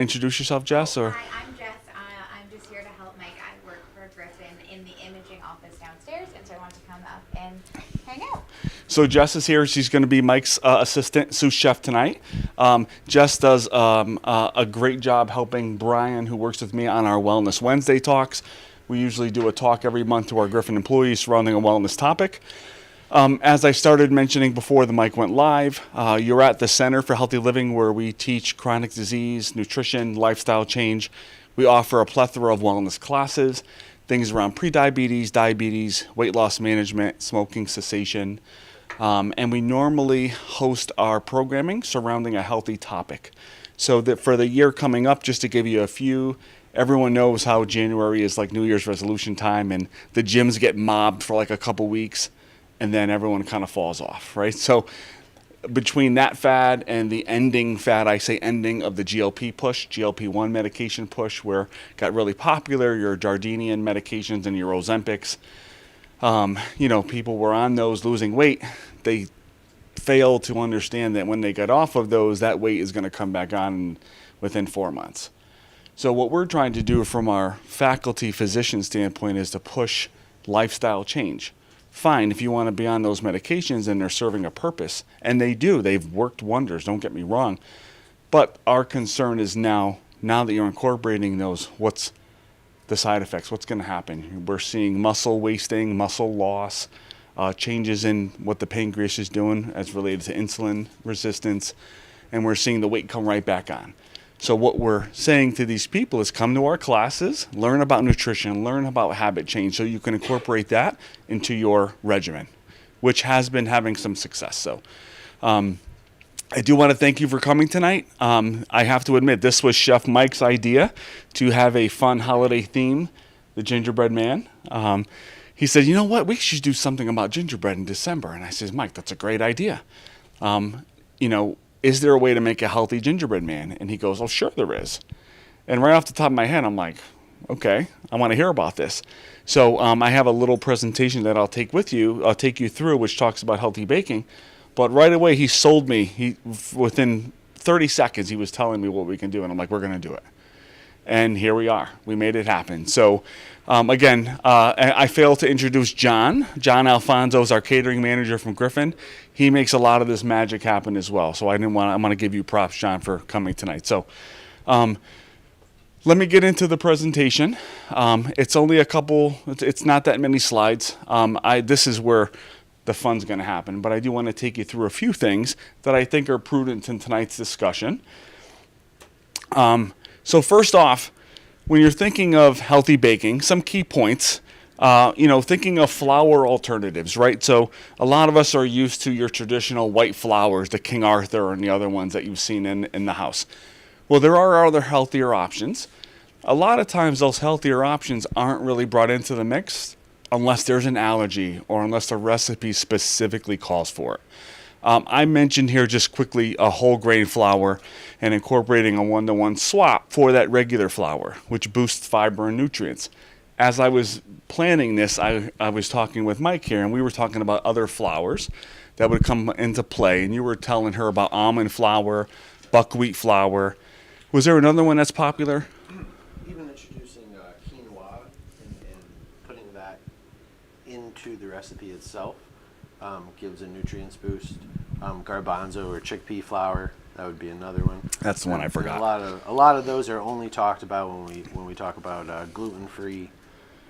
Introduce yourself, Jess, or? Hi, I'm Jess. I'm just here to help Mike. I work for Griffin in the imaging office downstairs, and so I want to come up and hang out. So Jess is here. She's going to be Mike's assistant sous chef tonight. Jess does a great job helping Brian, who works with me on our Wellness Wednesday talks. We usually do a talk every month to our Griffin employees surrounding a wellness topic. As I started mentioning before the mic went live, you're at the Center for Healthy Living, where we teach chronic disease, nutrition, lifestyle change. We offer a plethora of wellness classes, things around prediabetes, diabetes, weight loss management, smoking cessation. And we normally host our programming surrounding a healthy topic. So that for the year coming up, just to give you a few, everyone knows how January is like New Year's resolution time, and the gyms get mobbed for like a couple weeks, and then everyone kind of falls off, right? So between that fad and the ending fad, I say ending of the GLP push, GLP-1 medication push, where it got really popular, your Jardinian medications and your Ozempics, people were on those losing weight. They fail to understand that when they get off of those, that weight is going to come back on within 4 months. So what we're trying to do from our faculty physician standpoint is to push lifestyle change. Fine, if you want to be on those medications and they're serving a purpose, and they do, they've worked wonders, don't get me wrong. But our concern is now that you're incorporating those, what's the side effects? What's going to happen? We're seeing muscle wasting, muscle loss, changes in what the pancreas is doing as related to insulin resistance, and we're seeing the weight come right back on. So what we're saying to these people is come to our classes, learn about nutrition, learn about habit change so you can incorporate that into your regimen, which has been having some success. So I do want to thank you for coming tonight. I have to admit, this was Chef Mike's idea to have a fun holiday theme, the gingerbread man. He said, you know what, we should do something about gingerbread in December. And I said, Mike, that's a great idea. Is there a way to make a healthy gingerbread man? And he goes, oh, sure there is. And right off the top of my head, I'm like, okay, I want to hear about this. So I have a little presentation that I'll take you through, which talks about healthy baking. But right away, he sold me. Within 30 seconds, he was telling me what we can do. And I'm like, we're going to do it. And here we are. We made it happen. So I failed to introduce John. John Alfonso is our catering manager from Griffin. He makes a lot of this magic happen as well. So I'm going to give you props, John, for coming tonight. So let me get into the presentation. It's only it's not that many slides. This is where the fun's going to happen. But I do want to take you through a few things that I think are prudent in tonight's discussion. So first off, when you're thinking of healthy baking, some key points, thinking of flour alternatives, right? So a lot of us are used to your traditional white flours, the King Arthur and the other ones that you've seen in the house. Well, there are other healthier options. A lot of times those healthier options aren't really brought into the mix unless there's an allergy or unless the recipe specifically calls for it. I mentioned here just quickly a whole grain flour and incorporating a 1-to-1 swap for that regular flour, which boosts fiber and nutrients. As I was planning this, I was talking with Mike here, and we were talking about other flours that would come into play, and you were telling her about almond flour, buckwheat flour. Was there another one that's popular? Even introducing quinoa and putting that into the recipe itself gives a nutrients boost. Garbanzo or chickpea flour, that would be another one. That's the one I forgot. A lot of those are only talked about when we talk about gluten-free,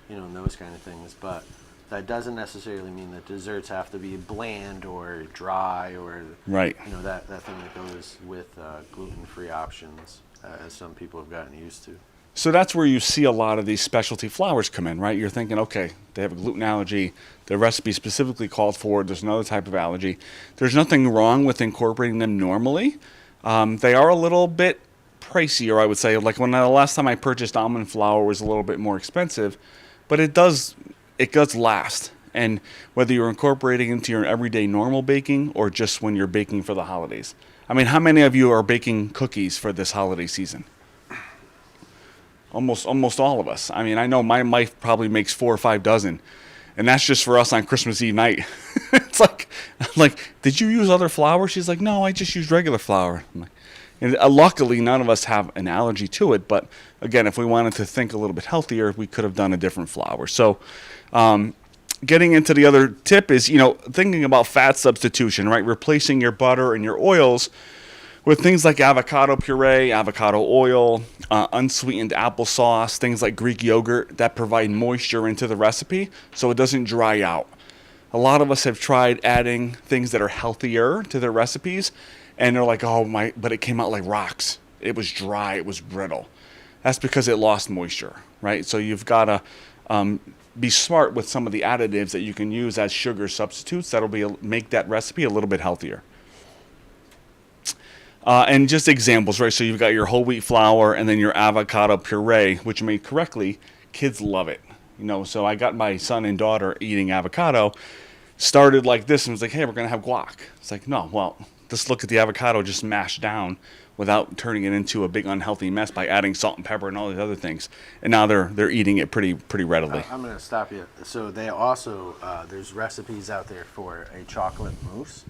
and those kind of things. But that doesn't necessarily mean that desserts have to be bland or dry or right. That thing that goes with gluten-free options, as some people have gotten used to. So that's where you see a lot of these specialty flours come in, right? You're thinking, okay, they have a gluten allergy. The recipe specifically called for. There's another type of allergy. There's nothing wrong with incorporating them normally. They are a little bit pricey, or I would say, like when the last time I purchased almond flour was a little bit more expensive, but it does last. And whether you're incorporating into your everyday normal baking or just when you're baking for the holidays. I mean, how many of you are baking cookies for this holiday season? Almost all of us. I mean, I know my wife probably makes 4 or 5 dozen, and that's just for us on Christmas Eve night. It's like, did you use other flour? She's like, no, I just used regular flour. I'm like, And luckily, none of us have an allergy to it. But again, if we wanted to think a little bit healthier, we could have done a different flour. So getting into the other tip is, thinking about fat substitution, right? Replacing your butter and your oils with things like avocado puree, avocado oil, unsweetened applesauce, things like Greek yogurt that provide moisture into the recipe so it doesn't dry out. A lot of us have tried adding things that are healthier to their recipes, and they're like, but it came out like rocks. It was dry, it was brittle. That's because it lost moisture, right? So you've got to be smart with some of the additives that you can use as sugar substitutes that'll make that recipe a little bit healthier. And just examples, right? So you've got your whole wheat flour and then your avocado puree, which made correctly, kids love it. So I got my son and daughter eating avocado, started like this and was like, hey, we're going to have guac. It's like, no, well, just look at the avocado just mashed down without turning it into a big unhealthy mess by adding salt and pepper and all these other things. And now they're eating it pretty readily. I'm going to stop you. So they also, there's recipes out there for a chocolate mousse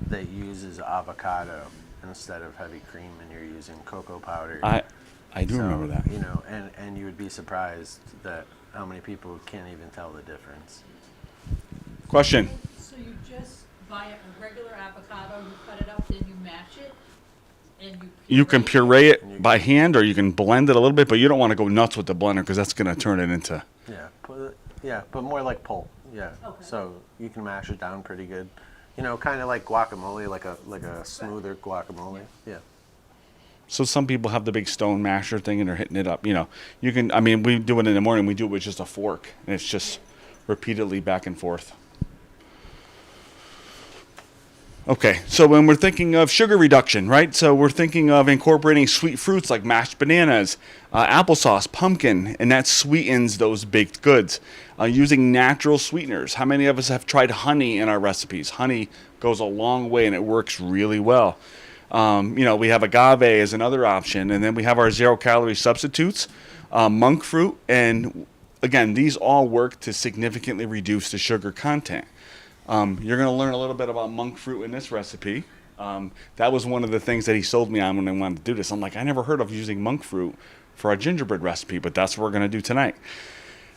that uses avocado instead of heavy cream, and you're using cocoa powder. I do remember that. And you would be surprised that how many people can't even tell the difference. Question. So you just buy a regular avocado, you cut it up, then you mash it, and you can puree it by hand, or you can blend it a little bit, but you don't want to go nuts with the blender because that's going to turn it into. But more like pulp. Yeah. Okay. So you can mash it down pretty good. Kind of like guacamole, like a smoother guacamole. Yeah. So some people have the big stone masher thing and they're hitting it up. You can. I mean, we do it in the morning. We do it with just a fork, and it's just repeatedly back and forth. Okay, so when we're thinking of sugar reduction, right? So we're thinking of incorporating sweet fruits like mashed bananas, applesauce, pumpkin, and that sweetens those baked goods. Using natural sweeteners. How many of us have tried honey in our recipes? Honey goes a long way and it works really well. We have agave as another option, and then we have our 0-calorie substitutes, monk fruit, and again, these all work to significantly reduce the sugar content. You're going to learn a little bit about monk fruit in this recipe. That was one of the things that he sold me on when I wanted to do this. I'm like, I never heard of using monk fruit for a gingerbread recipe, but that's what we're going to do tonight.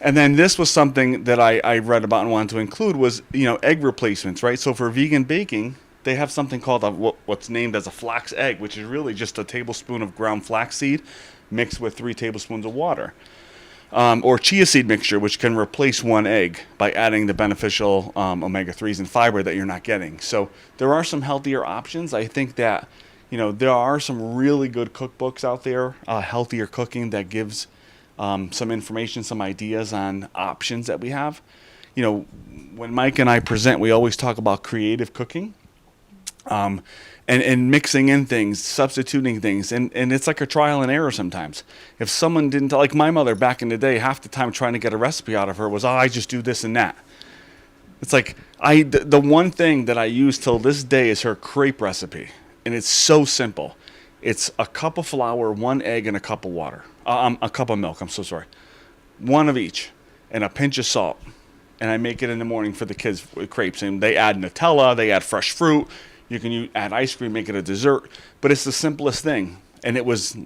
And then this was something that I read about and wanted to include was, egg replacements, right? So for vegan baking, they have something called what's named as a flax egg, which is really just a tablespoon of ground flaxseed mixed with 3 tablespoons of water. Or chia seed mixture, which can replace one egg by adding the beneficial omega-3s and fiber that you're not getting. So there are some healthier options. I think that, there are some really good cookbooks out there, healthier cooking that gives some information, some ideas on options that we have. When Mike and I present, we always talk about creative cooking. And mixing in things, substituting things, and it's like a trial and error sometimes. If someone didn't, like my mother back in the day, half the time trying to get a recipe out of her was, I just do this and that. It's like, the one thing that I use till this day is her crepe recipe, and it's so simple. It's a cup of flour, 1 egg, and a cup of water. A cup of milk, I'm so sorry. 1 of each, and a pinch of salt. And I make it in the morning for the kids with crepes, and they add Nutella, they add fresh fruit. You can add ice cream, make it a dessert, but it's the simplest thing, and it was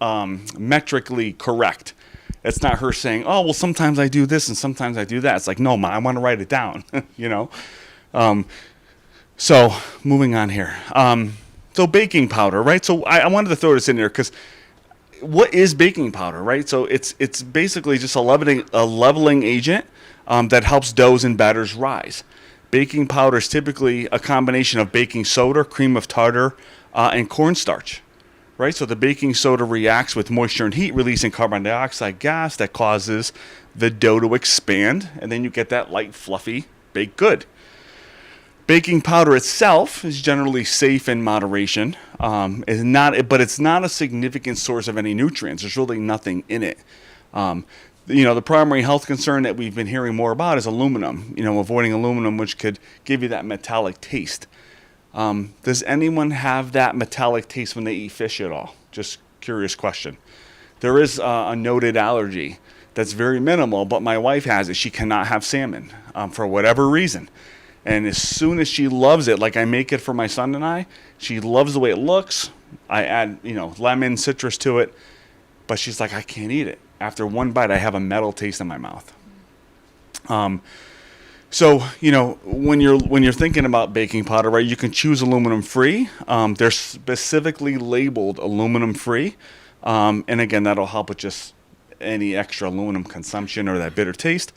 metrically correct. It's not her saying, oh, well, sometimes I do this and sometimes I do that. It's like, no, Ma, I want to write it down, So moving on here. So baking powder, right? So I wanted to throw this in there because what is baking powder, right? So it's basically just a leveling agent that helps doughs and batters rise. Baking powder is typically a combination of baking soda, cream of tartar, and cornstarch, right? So the baking soda reacts with moisture and heat, releasing carbon dioxide gas that causes the dough to expand, and then you get that light, fluffy baked good. Baking powder itself is generally safe in moderation, but it's not a significant source of any nutrients. There's really nothing in it. The primary health concern that we've been hearing more about is aluminum, avoiding aluminum, which could give you that metallic taste. Does anyone have that metallic taste when they eat fish at all? Just curious question. There is a noted allergy that's very minimal, but my wife has it. She cannot have salmon for whatever reason. And as soon as she loves it, like I make it for my son and I, she loves the way it looks, I add, lemon, citrus to it, but she's like, I can't eat it. After one bite, I have a metal taste in my mouth. So, when you're thinking about baking powder, right, you can choose aluminum free. They're specifically labeled aluminum free. And again, that'll help with just any extra aluminum consumption or that bitter taste.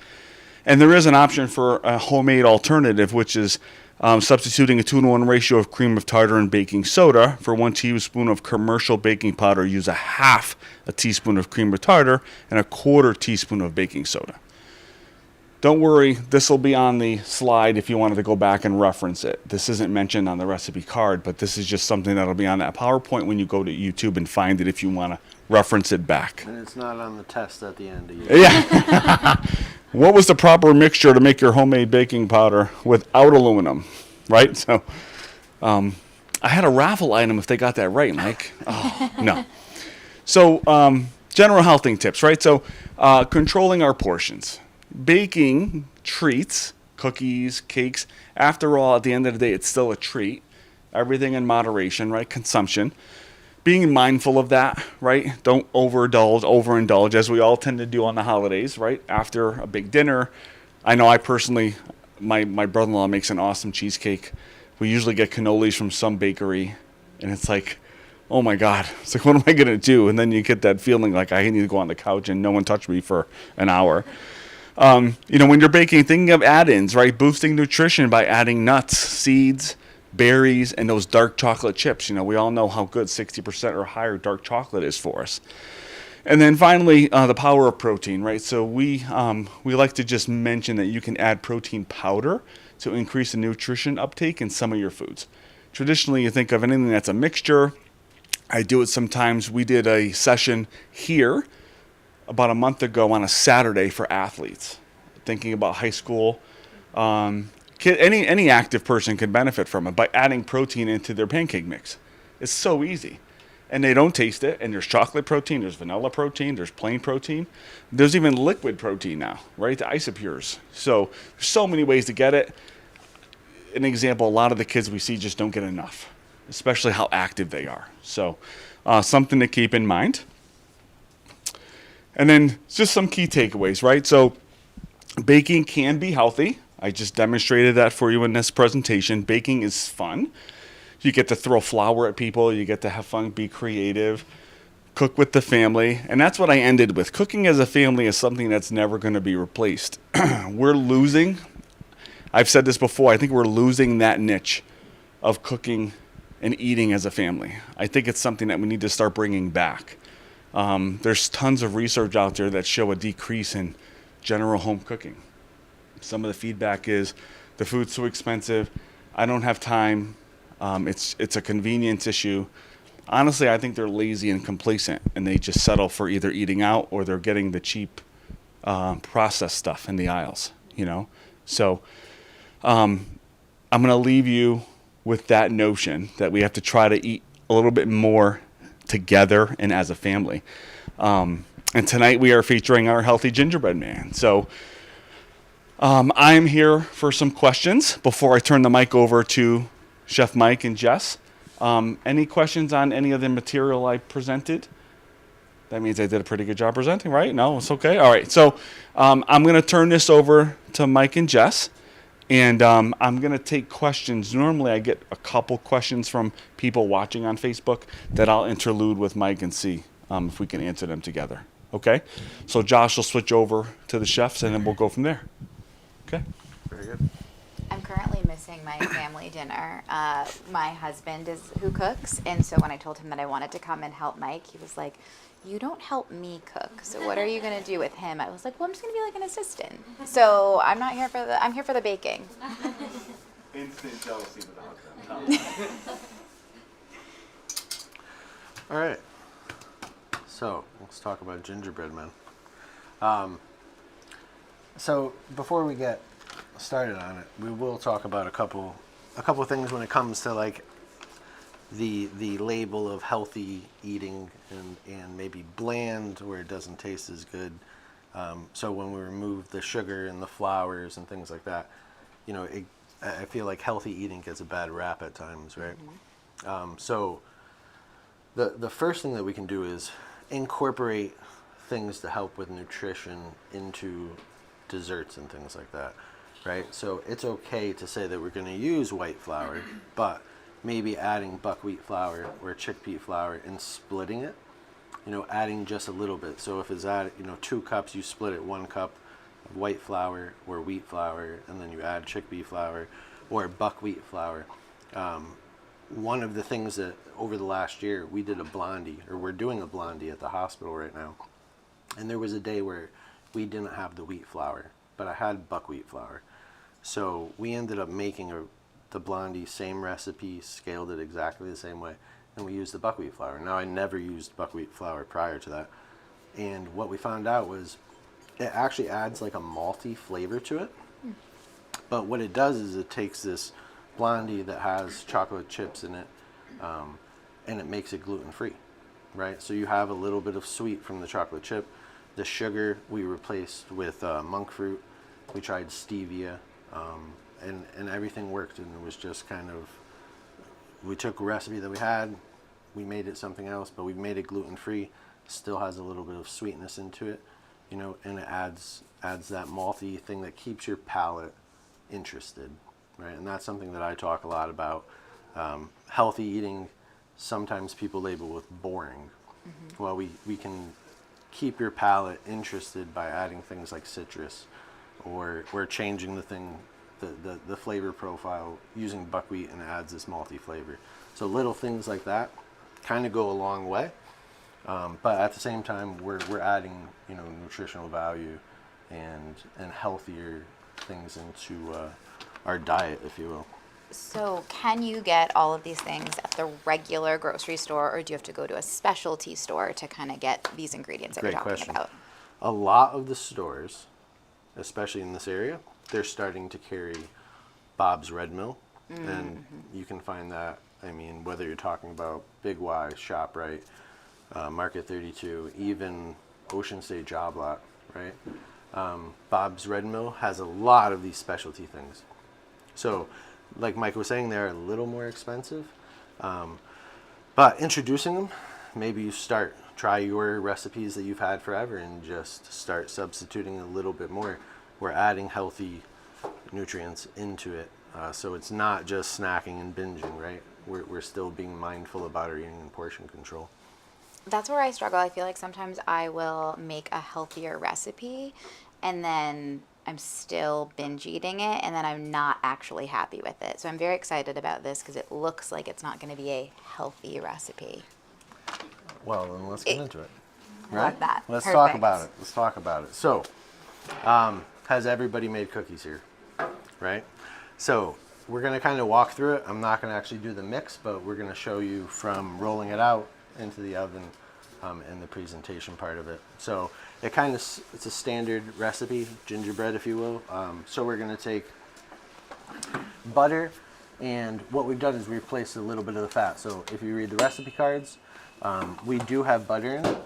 And there is an option for a homemade alternative, which is substituting a 2-to-1 ratio of cream of tartar and baking soda. For 1 teaspoon of commercial baking powder, use a half a teaspoon of cream of tartar and a 1/4 teaspoon of baking soda. Don't worry, this will be on the slide if you wanted to go back and reference it. This isn't mentioned on the recipe card, but this is just something that'll be on that PowerPoint when you go to YouTube and find it if you want to reference it back. And it's not on the test at the end of Yeah. What was the proper mixture to make your homemade baking powder without aluminum, right? So I had a raffle item if they got that right, Mike. Oh, no. So general healthing tips, right? So controlling our portions. Baking treats, cookies, cakes, after all, at the end of the day, it's still a treat. Everything in moderation, right? Consumption. Being mindful of that, right? Don't overindulge, as we all tend to do on the holidays, right? After a big dinner. I know I personally, my brother-in-law makes an awesome cheesecake. We usually get cannolis from some bakery, and it's like, oh my God. It's like, what am I going to do? And then you get that feeling like I need to go on the couch and no one touched me for an hour. When you're baking, thinking of add-ins, right? Boosting nutrition by adding nuts, seeds, berries, and those dark chocolate chips. We all know how good 60% or higher dark chocolate is for us. And then finally, the power of protein, right? So we like to just mention that you can add protein powder to increase the nutrition uptake in some of your foods. Traditionally, you think of anything that's a mixture. I do it sometimes. We did a session here about a month ago on a Saturday for athletes, thinking about high school. Any active person can benefit from it by adding protein into their pancake mix. It's so easy. And they don't taste it. And there's chocolate protein, there's vanilla protein, there's plain protein. There's even liquid protein now, right? The isopures. So there's so many ways to get it. An example, a lot of the kids we see just don't get enough, especially how active they are. So something to keep in mind. And then just some key takeaways, right? So baking can be healthy. I just demonstrated that for you in this presentation. Baking is fun. You get to throw flour at people. You get to have fun, be creative, cook with the family. And that's what I ended with. Cooking as a family is something that's never going to be replaced. We're losing, I've said this before, I think we're losing that niche of cooking and eating as a family. I think it's something that we need to start bringing back. There's tons of research out there that show a decrease in general home cooking. Some of the feedback is the food's too expensive. I don't have time. It's a convenience issue. Honestly, I think they're lazy and complacent, and they just settle for either eating out or they're getting the cheap processed stuff in the aisles. So I'm going to leave you with that notion that we have to try to eat a little bit more together and as a family. And tonight we are featuring our healthy gingerbread man. So I'm here for some questions before I turn the mic over to Chef Mike and Jess. Any questions on any of the material I presented? That means I did a pretty good job presenting, right? No, it's okay. All right. So I'm going to turn this over to Mike and Jess. And I'm going to take questions. Normally I get a couple questions from people watching on Facebook that I'll interlude with Mike and see if we can answer them together. Okay? So Josh will switch over to the chefs and then we'll go from there. Okay? Very good. I'm currently missing my family dinner. My husband is who cooks, and so when I told him that I wanted to come and help Mike, he was like, "You don't help me cook, so what are you gonna do with him?" I was like, "Well, I'm just gonna be like an assistant." So I'm not here for I'm here for the baking. Instant jealousy without them. All right. So let's talk about gingerbread man. So before we get started on it, we will talk about a couple things when it comes to like the label of healthy eating and maybe bland where it doesn't taste as good. So when we remove the sugar and the flours and things like that, I feel like healthy eating gets a bad rap at times, right? So The first thing that we can do is incorporate things to help with nutrition into desserts and things like that, right? So it's okay to say that we're going to use white flour, but maybe adding buckwheat flour or chickpea flour and splitting it, adding just a little bit. So if it's 2 cups, you split it 1 cup of white flour or wheat flour, and then you add chickpea flour or buckwheat flour. One of the things that over the last year we did a blondie, or we're doing a blondie at the hospital right now, and there was a day where we didn't have the wheat flour, but I had buckwheat flour. So we ended up making the blondie same recipe, scaled it exactly the same way, and we used the buckwheat flour. Now, I never used buckwheat flour prior to that, and what we found out was it actually adds like a malty flavor to it. But what it does is it takes this blondie that has chocolate chips in it, and it makes it gluten-free, right? So you have a little bit of sweet from the chocolate chip. The sugar we replaced with monk fruit. We tried stevia, and everything worked. And it was just kind of, we took a recipe that we had, we made it something else, but we made it gluten-free. Still has a little bit of sweetness into it, and it adds that malty thing that keeps your palate interested, right? And that's something that I talk a lot about. Healthy eating, sometimes people label with boring. Well, we can keep your palate interested by adding things like citrus, or changing the flavor profile using buckwheat, and it adds this malty flavor. So little things like that kind of go a long way, but at the same time we're adding nutritional value and healthier things into our diet, if you will. So can you get all of these things at the regular grocery store, or do you have to go to a specialty store to kind of get these ingredients that Great you're talking question. about? A lot of the stores, especially in this area, they're starting to carry Bob's Red Mill, and you can find that. I mean, whether you're talking about Big Y, ShopRite, Market 32, even Ocean State Job Lot, right? Bob's Red Mill has a lot of these specialty things. So, like Mike was saying, they're a little more expensive, but introducing them, maybe you try your recipes that you've had forever and just start substituting a little bit more. We're adding healthy nutrients into it, so it's not just snacking and binging, right? We're still being mindful about our eating and portion control. That's where I struggle. I feel like sometimes I will make a healthier recipe and then I'm still binge eating it, and then I'm not actually happy with it. So I'm very excited about this because it looks like it's not going to be a healthy recipe. Well, then let's get into it. I love that. Let's Perfect. talk about it. So, has everybody made cookies here? Right? So, we're going to kind of walk through it. I'm not going to actually do the mix, but we're going to show you from rolling it out into the oven and the presentation part of it. So, it's a standard recipe, gingerbread, if you will. So, we're going to take butter, and what we've done is we replaced a little bit of the fat. So, if you read the recipe cards, we do have butter in it,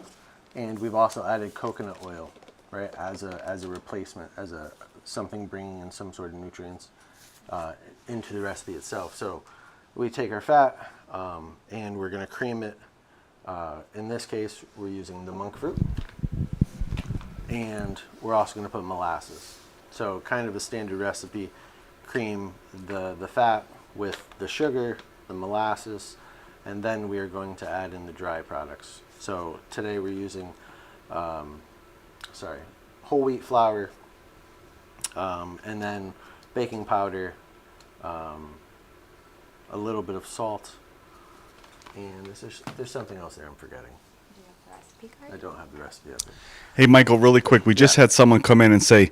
and we've also added coconut oil, right, as a replacement, as something bringing in some sort of nutrients into the recipe itself. So we take our fat and we're going to cream it. In this case, we're using the monk fruit, and we're also going to put molasses. So kind of a standard recipe: cream the fat with the sugar, the molasses, and then we are going to add in the dry products. So today we're using whole wheat flour, and then baking powder, a little bit of salt, and there's something else there I'm forgetting. Do you have the recipe card? I don't have the recipe up there. Hey, Michael, really quick. We just had someone come in and say,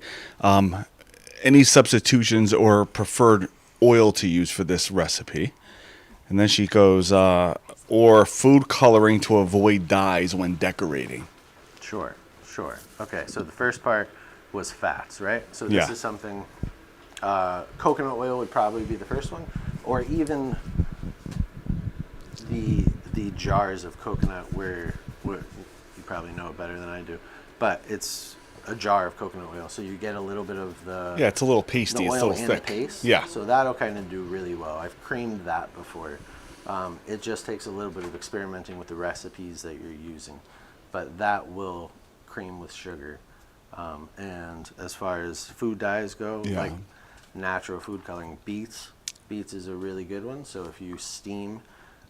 any substitutions or preferred oil to use for this recipe? And then she goes, or food coloring to avoid dyes when decorating. Sure. Okay, so the first part was fats, right? So this is something, coconut oil would probably be the first one, or even the jars of coconut where you probably know it better than I do, but it's a jar of coconut oil, so you get a little bit of the Yeah, it's a little pasty. the It's a oil little and the thick. paste. Yeah. So that'll kind of do really well. I've creamed that before. It just takes a little bit of experimenting with the recipes that you're using, but that will cream with sugar. And as far as food dyes go, Yeah. like natural food coloring, beets is a really good one. So if you steam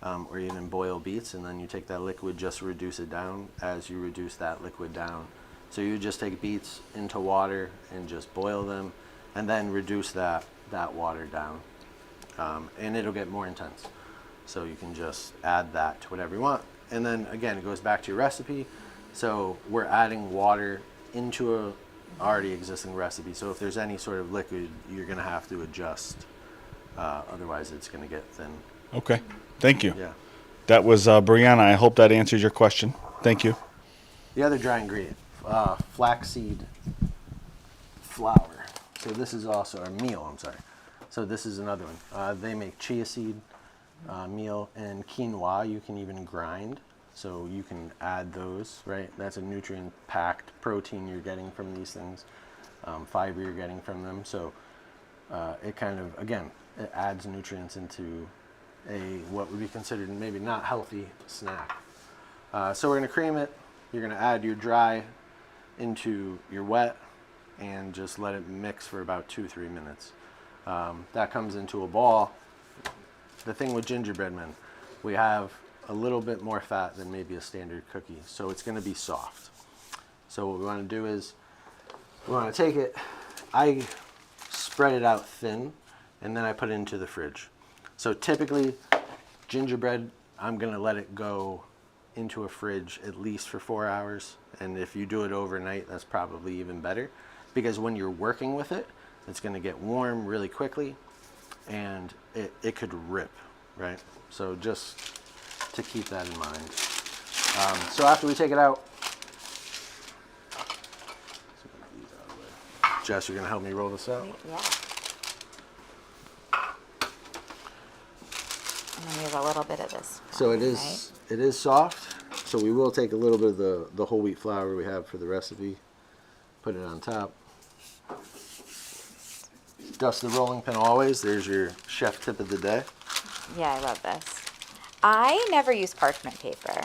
or even boil beets, and then you take that liquid, just reduce it down as you reduce that liquid down. So you just take beets into water and just boil them, and then reduce that water down, and it'll get more intense. So you can just add that to whatever you want. And then again, it goes back to your recipe. So we're adding water into a already existing recipe. So if there's any sort of liquid, you're gonna have to adjust. Otherwise it's gonna get thin. Okay. Thank you. Yeah. That was Brianna. I hope that answers your question. Thank you. The other dry ingredient, flaxseed flour. So this is also, or meal, I'm sorry. So this is another one. They make chia seed meal and quinoa. You can even grind. So you can add those, right? That's a nutrient-packed protein you're getting from these things, fiber you're getting from them. So it kind of, again, it adds nutrients into what would be considered maybe not healthy snack. So we're gonna cream it. You're gonna add your dry into your wet and just let it mix for about 2-3 minutes. That comes into a ball. The thing with gingerbread men, we have a little bit more fat than maybe a standard cookie, so it's gonna be soft. So what we wanna do is, we wanna take it, I spread it out thin, and then I put it into the fridge. So typically, gingerbread, I'm gonna let it go into a fridge at least for 4 hours. And if you do it overnight, that's probably even better. Because when you're working with it, it's gonna get warm really quickly, and it could rip, right? So just to keep that in mind. So after we take it out, Jess, you're gonna help me roll this out? Yeah. And then use a little bit of this. So it flour, is it is soft. So we will take a little bit of the whole wheat flour we have for the recipe, put it on top. Dust the rolling pin always. There's your chef tip of the day. right? Yeah, I love this. I never use parchment paper.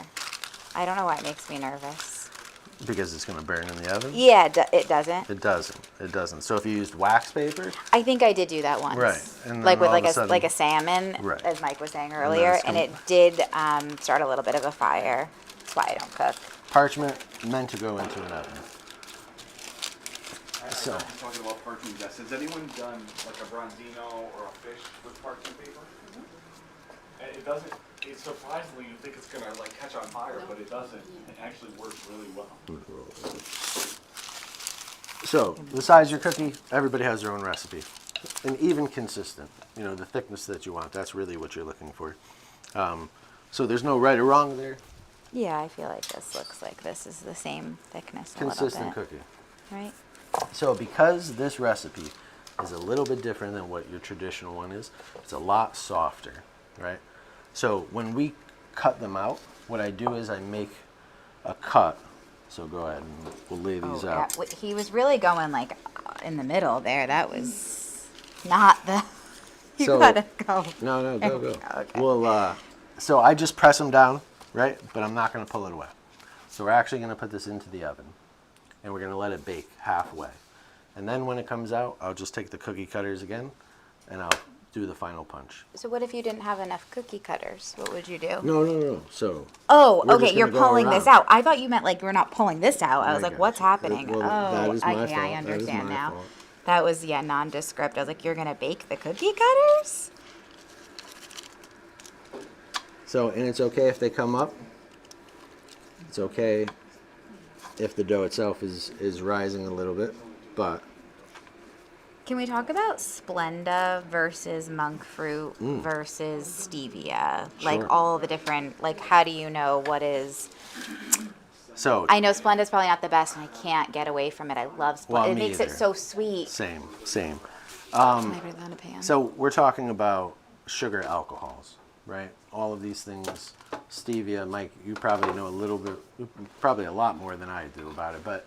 I don't know why it makes me nervous. Because it's going to burn in the oven? Yeah, it doesn't. It doesn't. It doesn't. So if you used wax paper, I think I did do that once. Right, and then Like with all of a sudden- like a salmon, Right. as Mike was saying then earlier, it's and it did start a little bit of a fire. That's why I don't cook. parchment meant to go into an oven. So Talking about parchment, Jess. Has anyone done like a bronzino or a fish with parchment paper? And it doesn't. It's surprisingly, you think it's gonna like catch on fire, but it doesn't. It actually works really well. So the size of your cookie, everybody has their own recipe. And even consistent, you know, the thickness that you want, that's really what you're looking for. So there's no right or wrong there. Yeah, I feel like this looks like this is the same thickness a Consistent little bit. cookie. Right? So because this recipe is a little bit different than what your traditional one is, it's a lot softer, right? So when we cut them out, what I do is I make a cut. So go ahead and we'll lay these Yeah, out. he was really going like in the middle there. That was not the. You So- gotta go. No, There go, we go. go, okay. Well, so I just press them down, right? But I'm not going to pull it away. So we're actually going to put this into the oven, and we're going to let it bake halfway. And then when it comes out, I'll just take the cookie cutters again, and I'll do the final punch. So what if you didn't have enough cookie cutters? What would you do? No. So Oh, We're okay. just You're gonna go pulling this around. out. I thought you meant like we're not pulling this out. I was I like, what's gotcha. happening? Well, that Oh, is my okay, fault. I That is understand my now. fault. That was nondescript. I was like, you're gonna bake the cookie cutters? So, and it's okay if they come up. It's okay if the dough itself is rising a little bit, but Can we talk about Splenda versus monk fruit versus stevia? Like Sure. all the different, like how do you know what is? so I know Splenda's probably not the best and I can't get away from it. I love Splenda. Well, It me makes it either. so sweet. same. Can I put it on a pan? So we're talking about sugar alcohols, right? All of these things, stevia. Mike, you probably know a little bit, probably a lot more than I do about it. But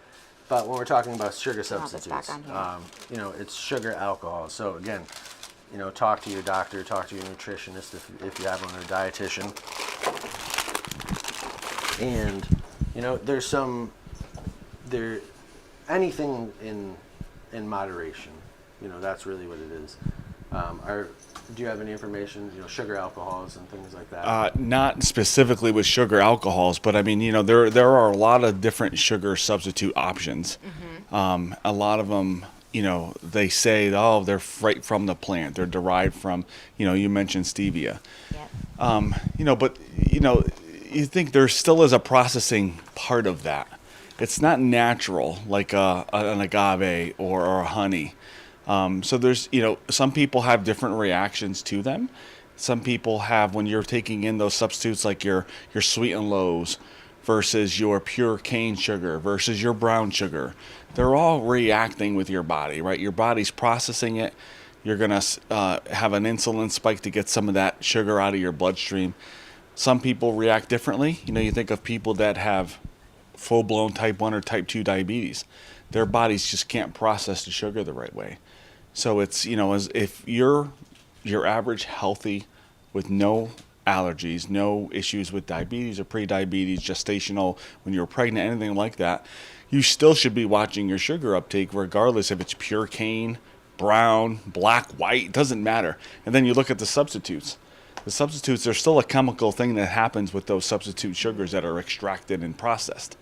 when we're talking about sugar I'll have this substitutes, back on here. you know, it's sugar alcohol. So again, talk to your doctor, talk to your nutritionist if you have one, or dietitian. And anything in moderation. That's really what it is. Do you have any information? Sugar, alcohols, and things like that. Not specifically with sugar alcohols, but I mean, there are a lot of different sugar substitute options. A lot of them, they say, oh, they're right from the plant. They're derived from, you mentioned stevia. Yep. But you think there still is a processing part of that. It's not natural like an agave or a honey. So there's, some people have different reactions to them. Some people have, when you're taking in those substitutes like your sweet and lows versus your pure cane sugar versus your brown sugar, they're all reacting with your body, right? Your body's processing it. You're going to have an insulin spike to get some of that sugar out of your bloodstream. Some people react differently. You think of people that have full-blown type 1 or type 2 diabetes. Their bodies just can't process the sugar the right way. So it's, as if you're your average healthy with no allergies, no issues with diabetes or pre-diabetes, gestational, when you're pregnant, anything like that, you still should be watching your sugar uptake regardless if it's pure cane, brown, black, white, it doesn't matter. And then you look at the substitutes. The substitutes, there's still a chemical thing that happens with those substitute sugars that are extracted and processed.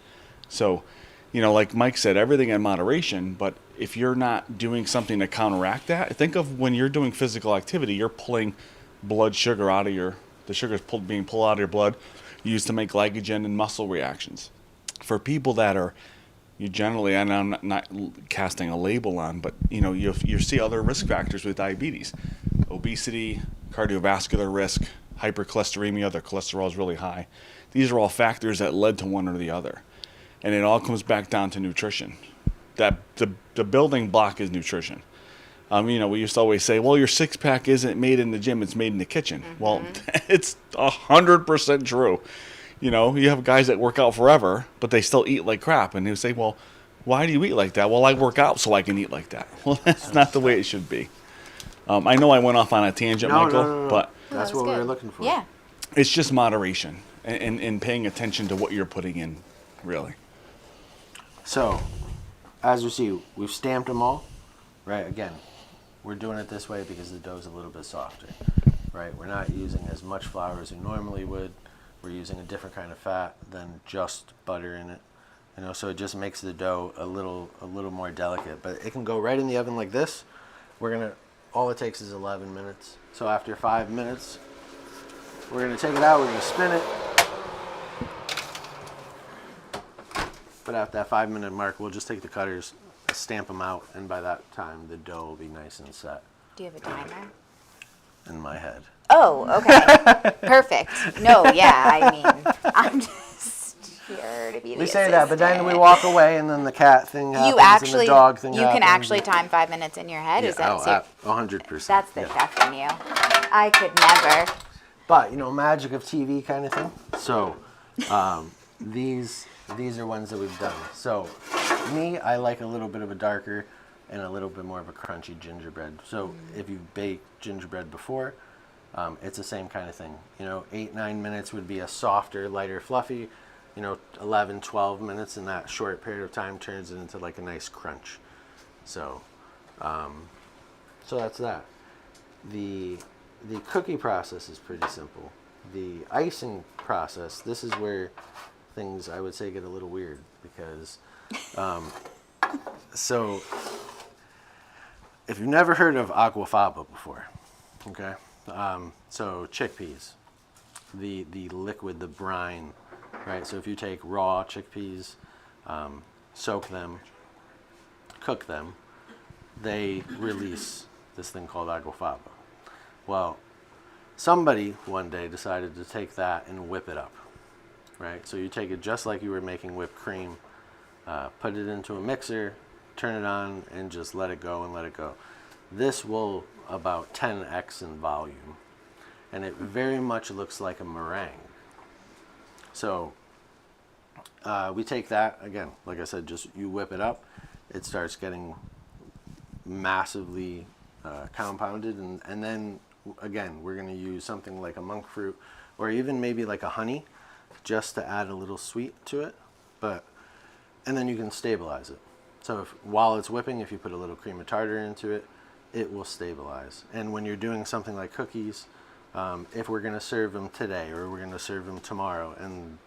So, like Mike said, everything in moderation, but if you're not doing something to counteract that, think of when you're doing physical activity, you're pulling blood sugar out of the sugar's being pulled out of your blood, used to make glycogen and muscle reactions. For people that are, you generally, and I'm not casting a label on, but you see other risk factors with diabetes, obesity, cardiovascular risk, hypercholesteremia, their cholesterol is really high. These are all factors that led to one or the other. And it all comes back down to nutrition. That the building block is nutrition. We used to always say, well, your six-pack isn't made in the gym, it's made in the kitchen. Mm-hmm. Well, it's 100% true. You have guys that work out forever, but they still eat like crap. And they say, well, why do you eat like that? Well, I work out so I can eat like that. Well, that's not the way it should be. I know I went off on a tangent, Michael, no. but that's what we were looking for. Yeah. It's just moderation and paying attention to what you're putting in, really. So, as you see, we've stamped them all, right? Again, we're doing it this way because the dough's a little bit softer, right? We're not using as much flour as we normally would. We're using a different kind of fat than just butter in it, so it just makes the dough a little more delicate. But it can go right in the oven like this. All it takes is 11 minutes. So after 5 minutes, we're gonna take it out, we're gonna spin it. But at that 5-minute mark, we'll just take the cutters, stamp them out, and by that time, the dough will be nice and set. Do you have a timer? In my head. Oh, okay. Perfect. No, yeah, I'm just here to be the We say that, but then assistant. we walk away, and then the cat thing happens, You actually, and the dog thing happens. can actually time 5 minutes in your head? Is that so? 100%. That's the chef in you. I could never. But, magic of TV kind of thing. So, these are ones that we've done. So, I like a little bit of a darker and a little bit more of a crunchy gingerbread. So, if you've baked gingerbread before, it's the same kind of thing. 8-9 minutes would be a softer, lighter, fluffy. 11, 12 minutes in that short period of time turns it into like a nice crunch. So, so that's that. The cookie process is pretty simple. The icing process, this is where things, I would say, get a little weird because, so if you've never heard of aquafaba before, okay, so chickpeas, the liquid, the brine, right? So if you take raw chickpeas, soak them, cook them, they release this thing called aquafaba. Well, somebody one day decided to take that and whip it up, right? So you take it just like you were making whipped cream, put it into a mixer, turn it on, and just let it go and let it go. This will about 10x in volume, and it very much looks like a meringue. So we take that, again, like I said, just you whip it up, it starts getting massively compounded, and then again we're going to use something like a monk fruit or even maybe like a honey just to add a little sweet to it, and then you can stabilize it. So while it's whipping, if you put a little cream of tartar into it, it will stabilize. And when you're doing something like cookies, if we're going to serve them today or we're going to serve them tomorrow, and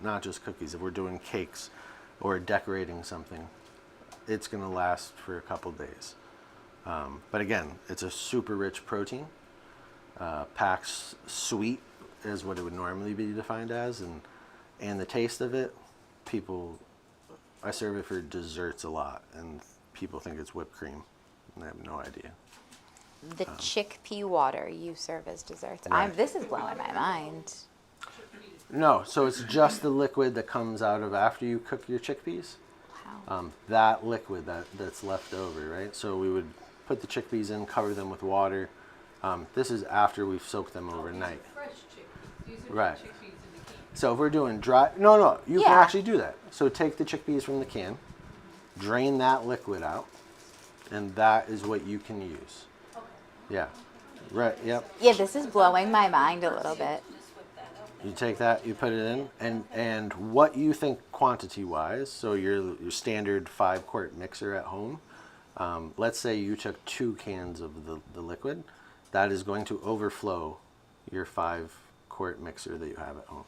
not just cookies, if we're doing cakes or decorating something, it's going to last for a couple days. But again, it's a super rich protein. Packs sweet is what it would normally be defined as, and the taste of it, I serve it for desserts a lot, and people think it's whipped cream, and I have no idea. The chickpea water you serve as desserts. Right. This is blowing my mind. No, so it's just the liquid that comes out of after you cook your chickpeas. Wow. That liquid that's left over, right? So we would put the chickpeas in, cover them with water. This is after we've soaked them overnight. Fresh chickpeas. These are Right. chickpeas in the can. So if we're doing dry, no, you can Yeah. actually do that. So take the chickpeas from the can, drain that liquid out, and that is what you can use. Okay. Yeah, right, yep. Yeah, this is blowing my mind a little bit. Just whip that up. You take that, you put it in, and what you think quantity-wise, so your standard 5-quart mixer at home, let's say you took 2 cans of the liquid, that is going to overflow your 5-quart mixer that you have at home.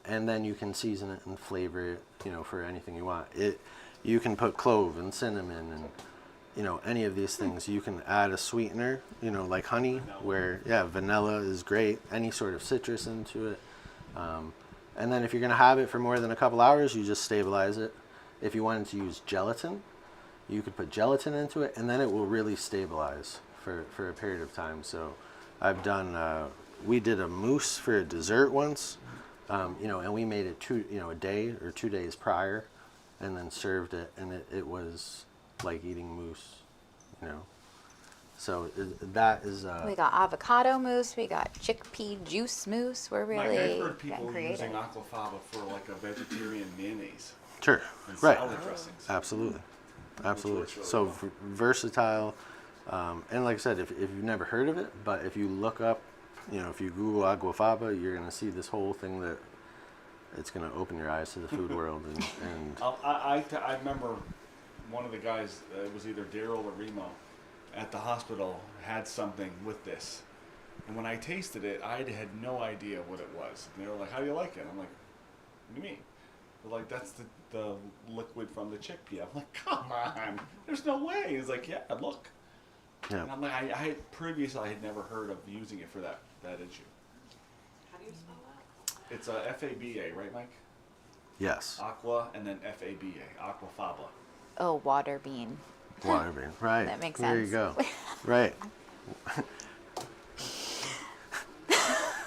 And then you can season it and flavor it, for anything you want. You can put clove and cinnamon and, any of these things. You can add a sweetener, like honey, where, vanilla is great, any sort of citrus into it. And then if you're going to have it for more than a couple hours, you just stabilize it. If you wanted to use gelatin, you could put gelatin into it, and then it will really stabilize for a period of time. So I've done, we did a mousse for a dessert once, and we made it a day or 2 days prior, and then served it, and it was like eating mousse, So that is. We got avocado mousse. We got chickpea juice mousse. We're really I've heard getting people creative. using aquafaba for like a vegetarian mayonnaise Sure, and right. salad dressings. Absolutely. works really So well. versatile, and like I said, if you've never heard of it, but if you look up, if you Google aquafaba, you're going to see this whole thing that it's going to open your eyes to the food world. And I remember one of the guys, it was either Daryl or Remo, at the hospital had something with this. And when I tasted it, I had no idea what it was. And they were like, how do you like it? I'm like, what do you mean? They're like, that's the liquid from the chickpea. I'm like, come on, there's no way. He's like, yeah, look. yeah, And I'm like, I had never heard of using it for that issue. How do you spell that? It's a FABA, right, Mike? yes, Aqua and then FABA, aquafaba. Oh, water bean. water bean, right? That makes There you sense. go, right.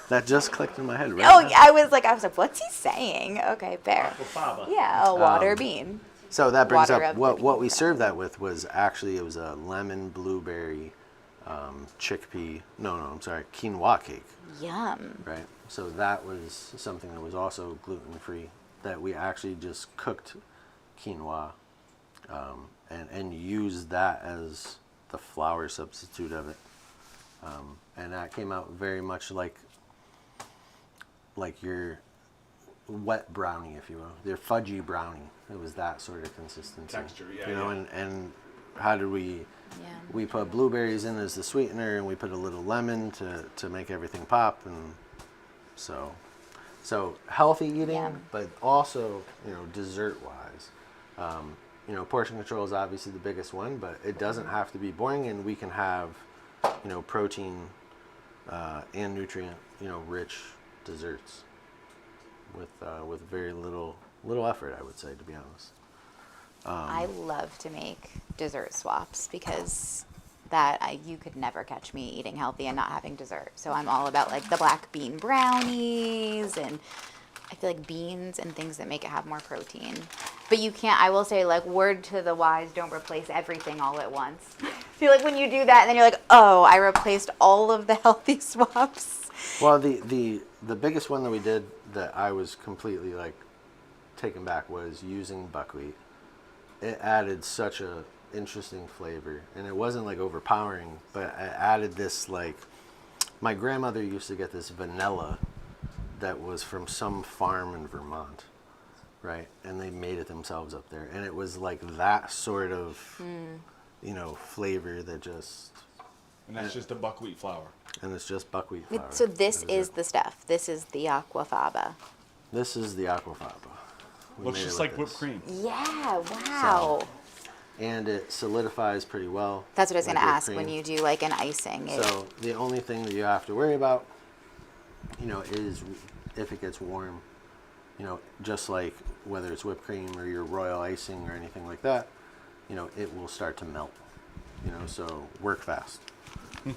That just clicked in my head, right? Oh, now. yeah, I was like, what's he saying? Okay, fair. Aquafaba. Yeah, a water bean. So that brings Water up of the what we bean. served that with was actually, it was a lemon blueberry chickpea. No, I'm sorry, quinoa cake. Yum. Right. So that was something that was also gluten free. That we actually just cooked quinoa and used that as the flour substitute of it, and that came out very much like your wet brownie, if you will, your fudgy brownie. It was that sort of consistency. Texture, yeah, You know, yeah. and how did we? Yeah. We put blueberries in as the sweetener, and we put a little lemon to make everything pop, and so healthy eating, Yeah. but also dessert wise. Portion control is obviously the biggest one, but it doesn't have to be boring, and we can have protein and nutrient rich desserts with very little effort, I would say, to be honest. I love to make dessert swaps because you could never catch me eating healthy and not having dessert. So I'm all about like the black bean brownies, and I feel like beans and things that make it have more protein. But you can't, I will say, like, word to the wise, don't replace everything all at once. I feel like when you do that, and then you're like, oh, I replaced all of the healthy swaps. Well, the biggest one that we did that I was completely like taken back was using buckwheat. It added interesting flavor, and it wasn't like overpowering, but I added this like my grandmother used to get this vanilla that was from some farm in Vermont, right? And they made it themselves up there, and it was like that sort of flavor that just. And that's just the buckwheat flour. And it's just buckwheat flour. So this That is it. the stuff. This is the aquafaba. This is the aquafaba. We Looks made it just with like whipped this. cream. Yeah, wow. And it solidifies pretty well. That's what I was like going to whipped ask when cream. you do like an icing. So the only thing that you have to worry about, is if it gets warm. Just like whether it's whipped cream or your royal icing or anything like that, it will start to melt. So work fast,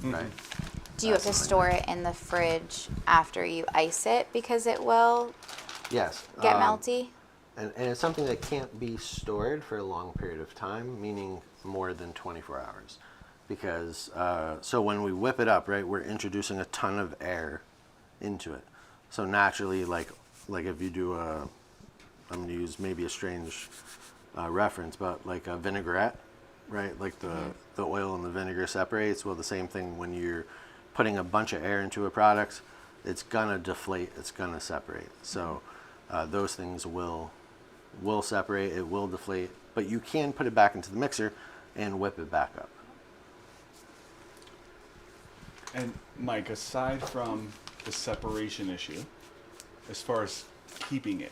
right? Do you have to store it in the fridge after you ice it because it will Yes. get melty? And it's something that can't be stored for a long period of time, meaning more than 24 hours. Because, so when we whip it up, right, we're introducing a ton of air into it. So naturally, like if you do I'm going to use maybe a strange reference, but like a vinaigrette, right? Like the oil and the vinegar separates. Well, the same thing when you're putting a bunch of air into a product, it's going to deflate, it's going to separate. So those things will separate, it will deflate, but you can put it back into the mixer and whip it back up. And Mike, aside from the separation issue, as far as keeping it,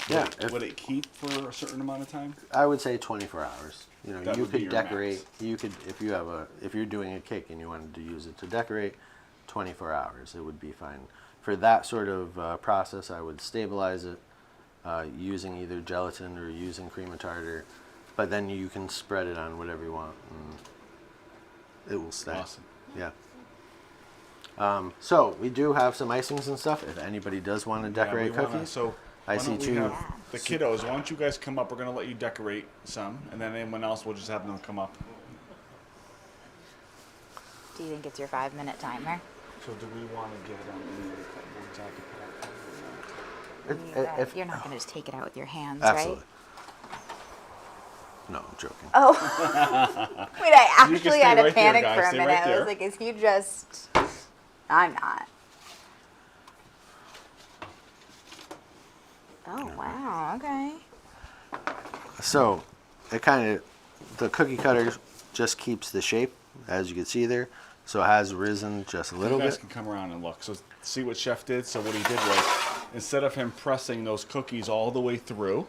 Yeah, would it keep for a certain amount of time? I would say 24 hours. That You would be could your decorate. max. You could if you're doing a cake and you wanted to use it to decorate, 24 hours it would be fine. For that sort of process, I would stabilize it using either gelatin or using cream of tartar, but then you can spread it on whatever you want, and it will stay. Awesome. Yeah. So we do have some icings and stuff. If anybody does want to decorate Yeah, we wanna- cookies, So I why see don't we two. have the kiddos, why don't you guys come up? We're gonna let you decorate some, and then anyone else, we'll just have them come up. Do you think it's your 5-minute timer? So do we want to get any of the cupboards out to put up? If You're not going to just take it out with your hands, absolutely. right? No, I'm joking. Oh. Wait, I You can actually stay had a right there, panic guys. for a Stay minute. right I was there. like, is he just... I'm not. Oh, wow. Okay. So, it kind of, the cookie cutter just keeps the shape, as you can see there. So it has risen just a little You guys bit. can come around and look. So see what Chef did? So what he did was, instead of him pressing those cookies all the way through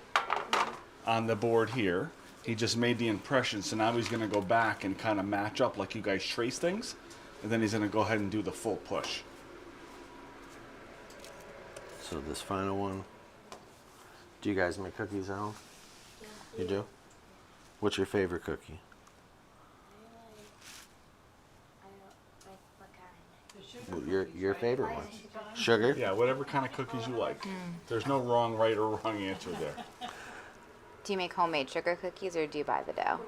on the board here, he just made the impression. So now he's going to go back and kind of match up like you guys trace things. And then he's going to go ahead and do the full push. So this final one. Do you guys make cookies at home? You do? What's your favorite cookie? Your favorite one? Sugar? Yeah, whatever kind of cookies you like. There's no wrong, right, or wrong answer there. Do you make homemade sugar cookies or do you buy the dough?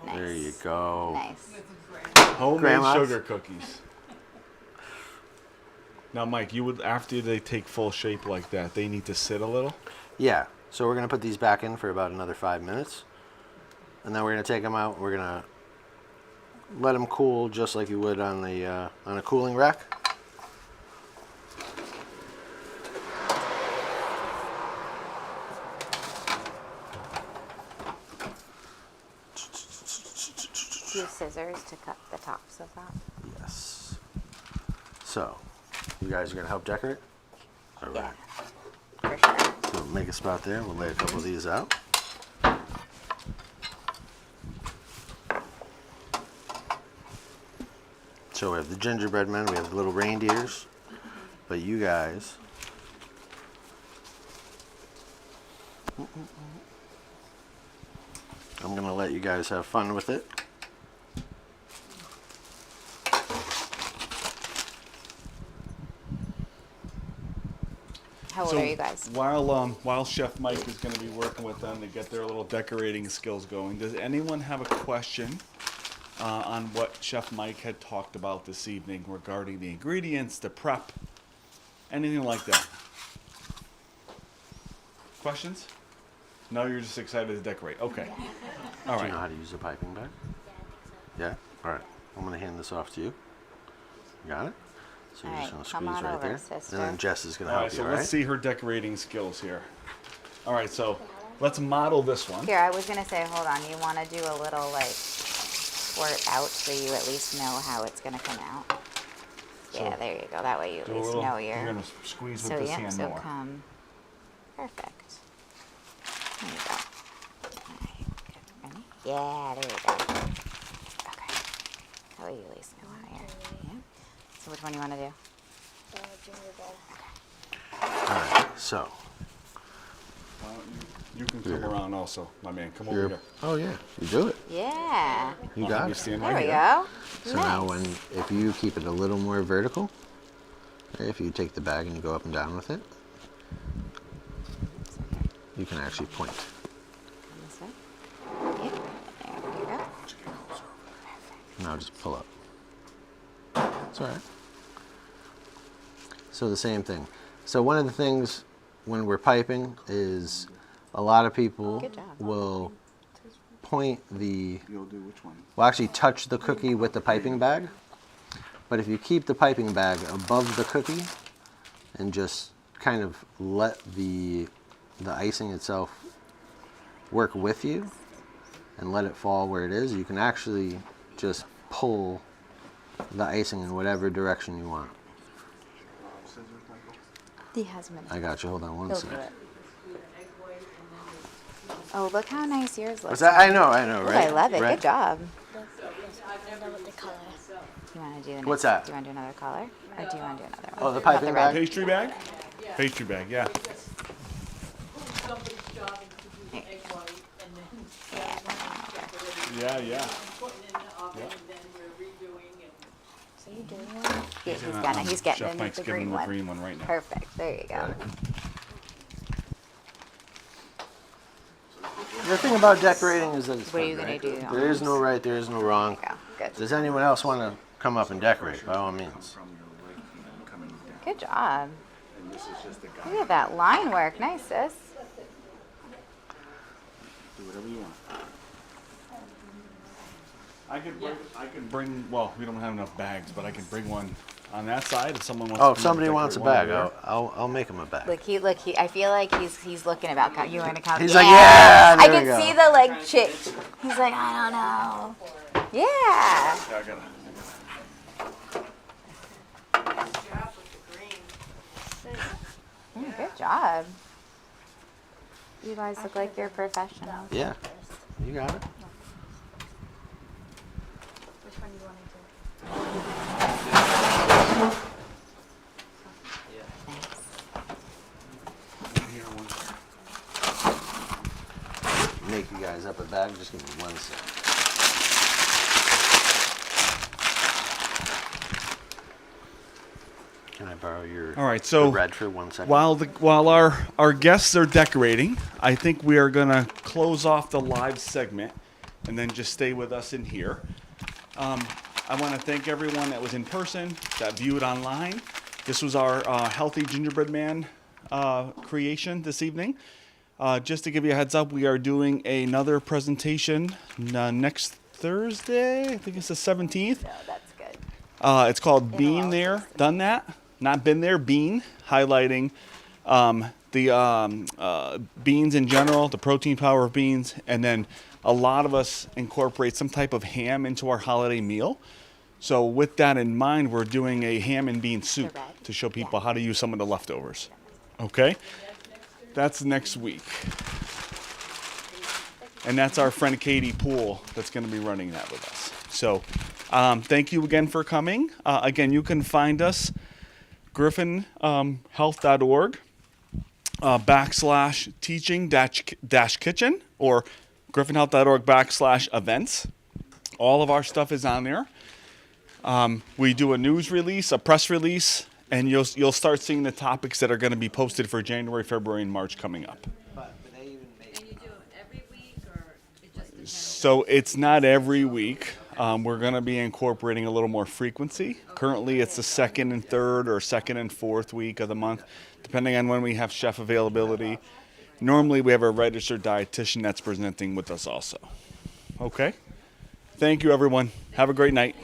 Nice. There you go. Nice. Homemade Grandma's? sugar cookies. Now, Mike, you would, after they take full shape like that, they need to sit a little. Yeah. So we're going to put these back in for about another 5 minutes. And then we're going to take them out. We're going to let them cool just like you would on a cooling rack. Do you have scissors to cut the tops of that? Yes. So, you guys are going to help decorate? All right. Yeah, for sure. So we'll make a spot there. We'll lay a couple of these out. So we have the gingerbread men, we have the little reindeers, but you guys, I'm gonna let you guys have fun with it. How old are you guys? While Chef Mike is going to be working with them to get their little decorating skills going, does anyone have a question on what Chef Mike had talked about this evening regarding the ingredients, the prep, anything like that? Questions? Now you're just excited to decorate. Okay. All Do you know right. how to use a piping bag? Yeah? All right. I'm going to hand this off to you. You got it? So you're All just right, going to come squeeze on right over, there. sister. And then Jess is going to All help right, you, so all let's right? see her decorating skills here. All right, so let's model this one. Here, I was gonna say, hold on. You want to do a little like squirt out so you at least know how it's gonna come out. Yeah, So, there you go. That way you at Do a least little, know you're you're. going to squeeze with So this yeah, hand so more. come. Perfect. There you go. All right, good. Ready? Yeah, there you go. Okay. That way you at least know how you're. Yeah. So which one you want to do? All right. So, You can come Here. around also, my man. Come over you're, here. oh, yeah. You do it. Yeah. You I'll got have you it. stand There right we here. go. So nice. now if you keep it a little more vertical, if you take the bag and you go up and down with it, you can actually point. This way. Yeah. There you go. Now just pull up. It's all right. So the same thing. So one of the things when we're piping is a lot of people Good job. will point You'll do which one? will actually touch the cookie with the piping bag. But if you keep the piping bag above the cookie and just kind of let the icing itself work with you and let it fall where it is, you can actually just pull the icing in whatever direction you want. He has a minute. I got you. Hold on one He'll do second. it. Oh, look how nice yours looks. What's that? I know, Ooh, right? I love it. Right? Good job. The color. You want to do the What's next, that? Do you want to do another color? Or do you want to do another one? Oh, the Not piping red. bag? Pastry bag? Pastry bag, yeah. Somebody's job is to do the egg white and then Yeah, bring one over. Yeah. putting it in the oven and then we're redoing and. So you doing one? Yeah, he's got it. He's getting Chef Mike's the giving green him the one. green one right now. Perfect. There you go. The thing about decorating is that it's What are fun, you gonna right? do? There is no right, there is no wrong. There you go. Good. Does anyone else want to come up and decorate? By all means. Good job. Look at that line work. Nice, sis. Do whatever you want. I could bring, well, we don't have enough bags, but I could bring one on that side if someone wants Oh, to if come up somebody and wants a decorate one bag, over there. I'll make them a bag. Look, I feel like he's looking about. You want to come? He's like, yeah, I there we can go. see the like chick. He's like, I don't know. Yeah. Yeah, I gotta. Good job. You guys look like you're professionals. Yeah, you got it. Which one do you want to do? Make you guys up a bag. Just give me 1 second. Can I borrow your All right, so the red for 1 second? while our guests are decorating, I think we are gonna close off the live segment and then just stay with us in here. I want to thank everyone that was in person, that viewed online. This was our healthy gingerbread man creation this evening. Just to give you a heads up, we are doing another presentation next Thursday. I think it's the 17th. No, that's good. It's called In a Bean row. There, Done That. Not Been There, Bean, highlighting the beans in general, the protein power of beans, and then a lot of us incorporate some type of ham into our holiday meal. So with that in mind, we're doing a ham and bean soup red? to show people Yeah. how to use some of the leftovers. Okay? That's next week. And that's our friend Katie Poole that's going to be running that with us. So thank you again for coming. Again, you can find us griffinhealth.org / teaching dash kitchen or griffinhealth.org / events. All of our stuff is on there. We do a news release, a press release, and you'll start seeing the topics that are going to be posted for January, February, and March coming up. And you do it every week or it just depends? So it's not every week. We're going to be incorporating a little more frequency. Currently, it's the second and third or second and fourth week of the month, depending on when we have chef availability. Normally we have a registered dietitian that's presenting with us also. Okay? Thank you, everyone. Have a great night.